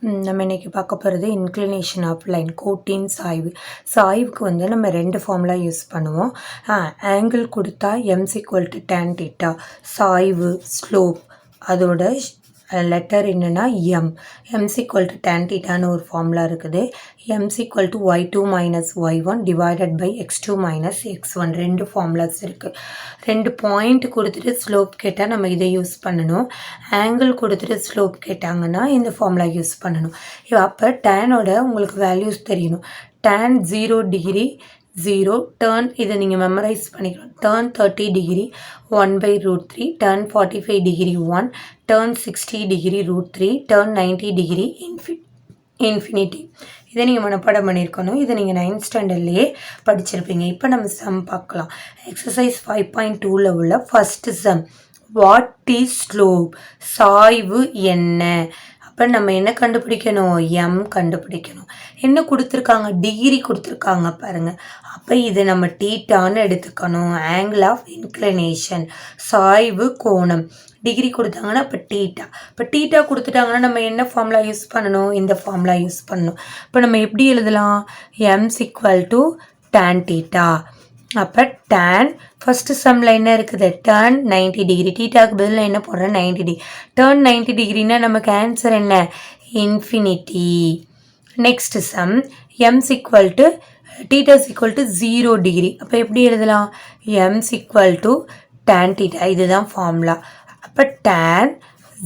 நம்ம இன்றைக்கி பார்க்க போகிறது இன்க்ளினேஷன் ஆஃப் லைன் கோட்டின் சாய்வு. சாய்வுக்கு வந்து நம்ம ரெண்டு ஃபார்முலா யூஸ் பண்ணுவோம். ஆங்கிள் கொடுத்தா m is equal to tan theta, சாய்வு ஸ்லோப் அதோட லெட்டர் என்னென்னா எம்ஸ் ஈக்குவல் டு டேன் தீட்டான்னு ஒரு ஃபார்முலா இருக்குது. M is equal to y2 minus y1 divided by x2 minus x1 ரெண்டு ஃபார்முலாஸ் இருக்குது. ரெண்டு பாயிண்ட் கொடுத்துட்டு ஸ்லோப் கேட்டால் நம்ம இதை யூஸ் பண்ணணும். ஆங்கிள் கொடுத்துட்டு ஸ்லோப் கேட்டாங்கன்னா இந்த ஃபார்முலா யூஸ் பண்ணணும். அப்போ டேனோட உங்களுக்கு வேல்யூஸ் தெரியணும். டேன் 0 டிகிரி 0, டேர்ன் இதை நீங்கள் மெமரைஸ் பண்ணிக்கணும். Turn 30 degree 1/√3, turn 45 degree 1, turn 60 degree √3, turn 90 degree infinity. இதை நீங்கள் மனப்பாடம் பண்ணியிருக்கணும். இதை நீங்கள் 9th ஸ்டாண்டர்ட்லேயே படிச்சிருப்பீங்க. இப்போ நம்ம சம் பார்க்கலாம். எக்ஸசைஸ் 5.2ல் உள்ள first some, what is slope, சாய்வு என்ன? அப்போ நம்ம என்ன கண்டுபிடிக்கணும்? எம் கண்டுபிடிக்கணும். என்ன கொடுத்துருக்காங்க? டிகிரி கொடுத்துருக்காங்க பாருங்கள். அப்போ இதை நம்ம தீட்டான்னு எடுத்துக்கணும். ஆங்கிள் ஆஃப் இன்க்ளினேஷன், சாய்வு கோணம். டிகிரி கொடுத்தாங்கன்னா இப்போ தீட்டா. இப்போ தீட்டா கொடுத்துட்டாங்கன்னா நம்ம என்ன ஃபார்முலா யூஸ் பண்ணணும்? இந்த ஃபார்முலா யூஸ் பண்ணணும். இப்போ நம்ம எப்படி எழுதலாம்? M is equal to tan theta. அப்போ டேன் ஃபஸ்ட்டு சம்மில் என்ன இருக்குது? Turn 90 degree. தீட்டாவுக்கு பதில் என்ன போடுறேன்? 90 டிகிரி. டேர்ன் 90 டிகிரினா நமக்கு ஆன்சர் என்ன? Infinity. Next sum, m is equal to theta is equal to 0 degree. அப்போ எப்படி எழுதலாம்? M is equal to tan theta. இதுதான் ஃபார்முலா. அப்போ டேன்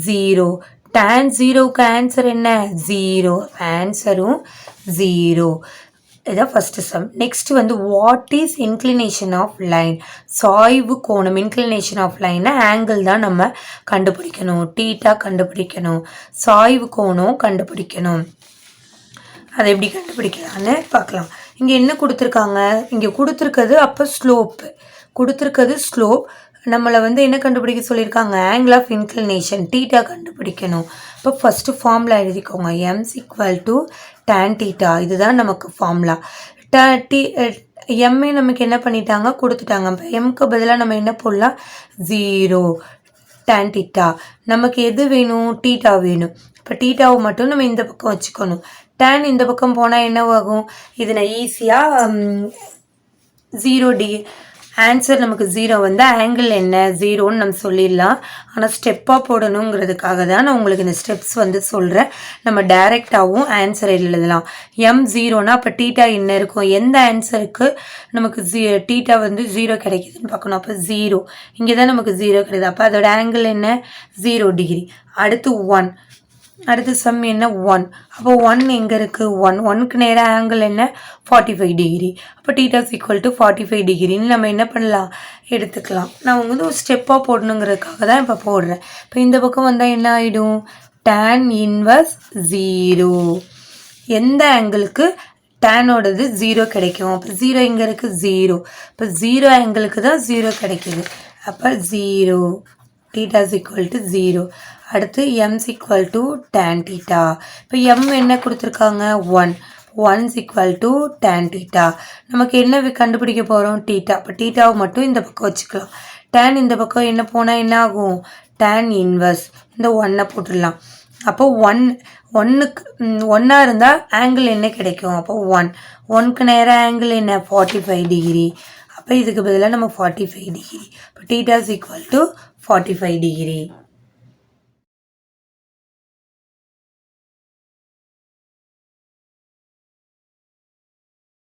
0, டேன் 0க்கு ஆன்சர் என்ன? 0. ஆன்சரும் 0. இதான் ஃபஸ்ட்டு சம். நெக்ஸ்ட் வந்து what is inclination of line, சாய்வு கோணம். இன்க்ளினேஷன் ஆஃப் லைன்னா ஆங்கிள் தான் நம்ம கண்டுபிடிக்கணும். தீட்டா கண்டுபிடிக்கணும், சாய்வு கோணம் கண்டுபிடிக்கணும். அதை எப்படி கண்டுபிடிக்கலான்னு பார்க்கலாம். இங்கே என்ன கொடுத்துருக்காங்க? இங்கே கொடுத்துருக்கிறது அப்போ ஸ்லோப்பு கொடுத்துருக்கிறது ஸ்லோப். நம்மளை வந்து என்ன கண்டுபிடிக்க சொல்லியிருக்காங்க? ஆங்கிள் ஆஃப் இன்க்ளினேஷன் தீட்டா கண்டுபிடிக்கணும். இப்போ ஃபஸ்ட்டு ஃபார்முலா எழுதிக்கோங்க. எம்ஸ் ஈக்குவல் டு டேன் தீட்டா. இதுதான் நமக்கு ஃபார்முலா. எம்ஏ நமக்கு என்ன பண்ணிட்டாங்க? கொடுத்துட்டாங்க. இப்போ எம்க்கு பதிலாக நம்ம என்ன போடலாம்? 0 டேன் தீட்டா. நமக்கு எது வேணும்? தீட்டா வேணும். இப்போ தீட்டாவை மட்டும் நம்ம இந்த பக்கம் வச்சுக்கணும். டேன் இந்த பக்கம் போனால் என்ன ஆகும்? இது நான் ஈஸியாக 0 டிகிரி ஆன்சர் நமக்கு 0 வந்து ஆங்கிள் என்ன? 0ன்னு நம்ம சொல்லிடலாம். ஆனால் ஸ்டெப்பாக போடணுங்கிறதுக்காக தான் நான் உங்களுக்கு இந்த ஸ்டெப்ஸ் வந்து சொல்கிறேன். நம்ம டைரெக்டாகவும் ஆன்சர் எழுதலாம். எம் 0னா அப்போ தீட்டா என்ன இருக்கும்? எந்த ஆன்சருக்கு நமக்கு தீட்டா வந்து 0 கிடைக்குதுன்னு பார்க்கணும். அப்போ 0 இங்கே தான் நமக்கு 0 கிடையாது. அப்போ அதோட ஆங்கிள் என்ன? 0 டிகிரி. அடுத்து 1, அடுத்து சம் என்ன? 1. அப்போ 1 எங்கே இருக்குது? 1க்கு நேராக ஆங்கிள் என்ன? 45 டிகிரி. அப்போ தீட்டாஸ் ஈக்குவல் டு 45 டிகிரின்னு நம்ம என்ன பண்ணலாம்? எடுத்துக்கலாம். நான் வந்து ஒரு ஸ்டெப்பாக போடணுங்கிறதுக்காக தான் இப்போ போடுறேன். இப்போ இந்த பக்கம் வந்தால் என்ன ஆகிடும்? Tan inverse 0. எந்த ஆங்கிளுக்கு டேனோடது 0 கிடைக்கும்? அப்போ 0 எங்கே இருக்குது? 0. இப்போ 0 ஆங்கிளுக்கு தான் 0 கிடைக்குது. அப்போ 0 தீட்டாஸ் ஈக்குவல் டு 0. அடுத்து எம்ஸ் ஈக்குவல் டு டேன் தீட்டா. இப்போ எம் என்ன கொடுத்துருக்காங்க? 1 ஈக்குவல் டு டேன் தீட்டா. நமக்கு என்ன கண்டுபிடிக்க போகிறோம்? தீட்டா. இப்போ தீட்டாவை மட்டும் இந்த பக்கம் வச்சுக்கலாம். டேன் இந்த பக்கம் என்ன போனால் என்ன ஆகும்? டேன் இன்வர்ஸ் இந்த 1 போட்டுடலாம். அப்போ 1க்கு 1 இருந்தால் ஆங்கிள் என்ன கிடைக்கும்? அப்போ 1க்கு நேராக ஆங்கிள் என்ன? 45 டிகிரி. அப்போ இதுக்கு பதிலாக நம்ம 45 டிகிரி. இப்போ தீட்டாஸ் ஈக்குவல் டு 45 டிகிரி.